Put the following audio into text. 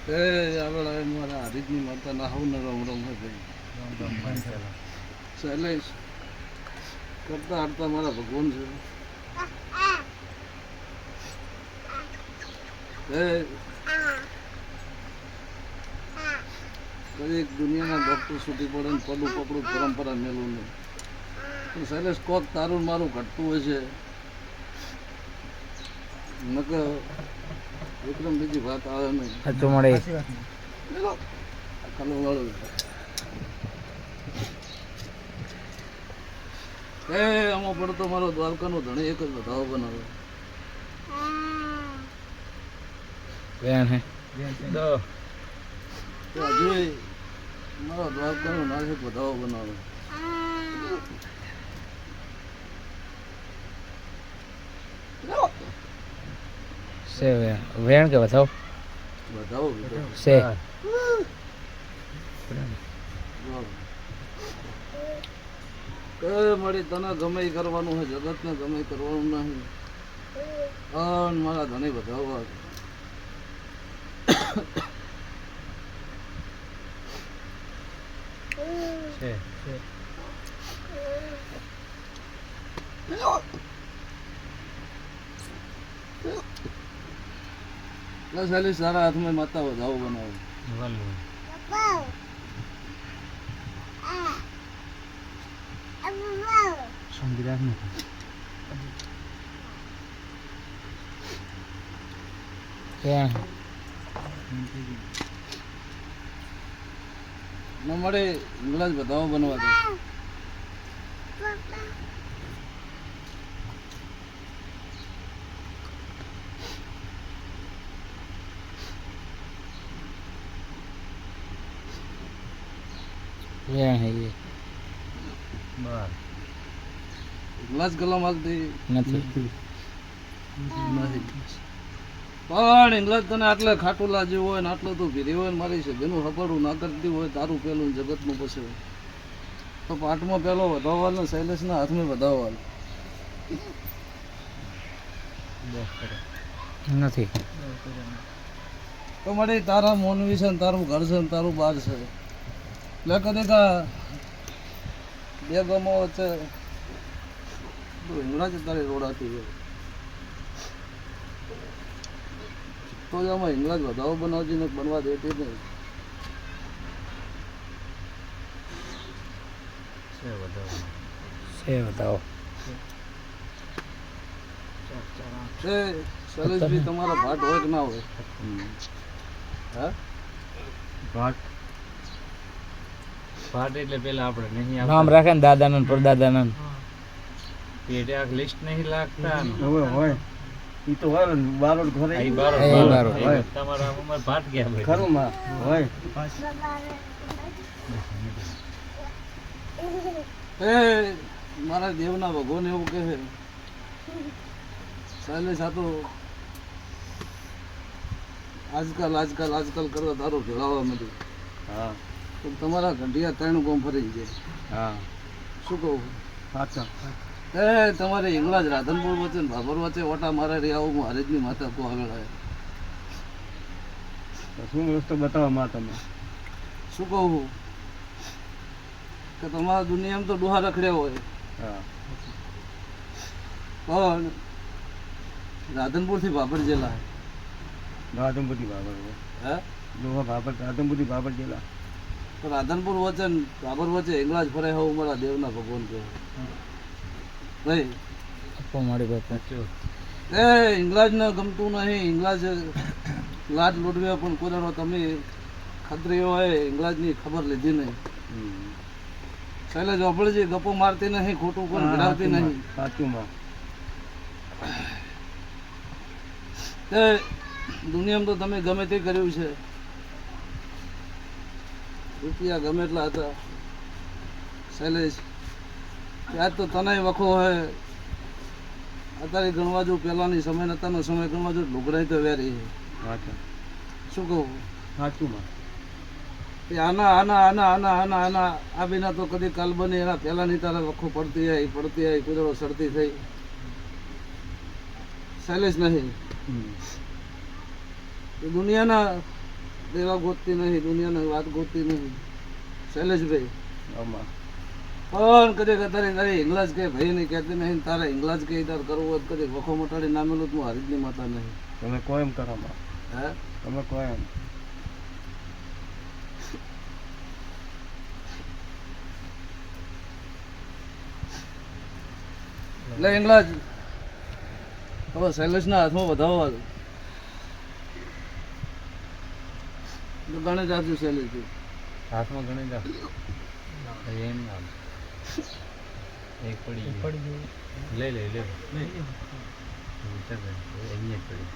એ આપણે મારા હરીફની માતા ના હાવ રમ રમ હે ભાઈ શૈલેષ કરતા હારતા મારા ભગવાન છે. કદી દુનિયાના ડોક્ટર સુધી પડે ને પડું પકડું પરંપરા મેલું નહીં. પણ શૈલેષ કોક તારું મારું ઘટતું હોય છે નકર વિક્રમ બીજી વાત આવે નહીં. સાચું મળે ખાલું વાળું આમાં પડતો મારો દ્વારકાનો ધણી એક જ વધાવો બનાવે. વેણ હે હજુ મારો દ્વારકાનો નાસિક વધાવો બનાવે. છે વેણ કે બતાવ વધાવો છે મળી તને ગમે ઈ કરવાનું છે, જગતને ગમે ઈ કરવાનું નહીં. અને મારા ધણી વધાવવા છે ખાલી સારા હાથમાં માતા વધાવો બનાવો. સંગીત ન મળે ઇંગ્લિશ વધાવો બનવા દે. વેણ હે એ ઇંગ્લિશ ગલા માગતી નથી નહીં. પણ ઇંગ્લિશ તને આટલે ખાટુલા જેવું હોય ને આટલો તું ભીરી હોય ને મારી છે બેનું હપડું ના કરતી હોય તારું પેલું જગતનું પછી તો પાઠમાં પેલો વધાવવાલ ને શૈલેષના હાથમાં વધાવવાલ નથી. તો મળે તારા મોનવી છે ને તારું ઘર છે ને તારું બાર છે એટલે કદી કા બે ગમો વચ્ચે હિંગણા જ તારી રોડાતી હોય તો જ આમાં હિંગણા જ વધાવો બનાવતી ને બનવા દેતી નહીં. છે બતાવો શૈલેષભાઈ તમારા ભાટ હોય કે ના હોય? હા ભાટ એટલે પેલા આપણે નહીં નામ રાખે ને દાદાનું પરદાદાનું પેટે આ લિસ્ટ નહીં લાગતા હવે હોય ઈ તો હોય ને બારોડ ઘરે આ ઈ બારો એ બારો. બારો. એ તમારા ઉંમર ભાટ ગયા ભાઈ ખરું માં હોય એ મારા દેવના ભગવાન એવું કહે છે શૈલેષ આ તો આજકાલ કરતા તારું ભેળાવા માંડ્યું. હા તો તમારા ઘંટિયા ત્રણ ગોમ ફરી જાય. હા શું કહું? સાચા એ તમારે હિંગળાજ રાધનપુર વચ્ચે ને ભાભર વચ્ચે ઓટા મારે રે આવું હું હરેજની માતા કો આગળ આવે. શું વસ્તુ બતાવવા માં તમે શું કહું કે તમારા દુનિયામાં તો ડોહા રખડ્યા હોય હા પણ રાધનપુરથી ભાભર જેલા રાધનપુરી બાબર હે લોહા બાબર રાધનપુરી બાબર જેલા તો રાધનપુર વચ્ચે ને ભાભર વચ્ચે હિંગળાજ ફરે હોવું મારા દેવના ભગવાન કહે ભાઈ. આપો મારી બાપુ એ ઇંગ્લાજને ગમતું નહીં. ઇંગ્લાજ લાજ લૂંટવ્યા પણ કોદાનો તમે ખત્રીઓ હોય ઇંગ્લાજની ખબર લીધી નહીં. શૈલેષ વાપરજી ગપ્પો મારતી નહીં, ખોટું પણ ભરાવતી નહીં. સાચું માં તે દુનિયામાં તો તમે ગમે તે કર્યું છે, રૂપિયા ગમે એટલા હતા શૈલેષ ત્યાં તો તને વખો હોય. અત્યારે ગણવા જો પહેલાની સમય ને અત્યારનો સમય ગણવા જો લુગડાઈ તો વેરી છે. સાચું શું કહું સાચું માં કે આના આના આના આના આના આના આ વિના તો કદી કાલ બને એના પહેલાની તારે વખો પડતી આવી કુદરતો સડતી થઈ. શૈલેષ નહીં એ દુનિયાના દેવા ગોતતી નહીં, દુનિયાની વાત ગોતતી નહીં. શૈલેષભાઈ આમાં પણ કદે તારી તારી ઇંગ્લાજ કે ભાઈ નહીં કહેતી નહીં, તારે ઇંગ્લાજ કે તારે કરવું હોય તો કદે વખો મટાડી નામેલું તું હરિજની માતા નહીં. તમે કોઈ એમ કરો માં, હે તમે કોઈ એમ એટલે ઇંગ્લાજ હવે શૈલેષના હાથમાં વધાવવા દો. તો ગણેશ આપજો શૈલેષભાઈ. હાથમાં ગણી જાવ એમ નામ એક પડી ગયું. લઈ લે લે અહીંયા જ પડી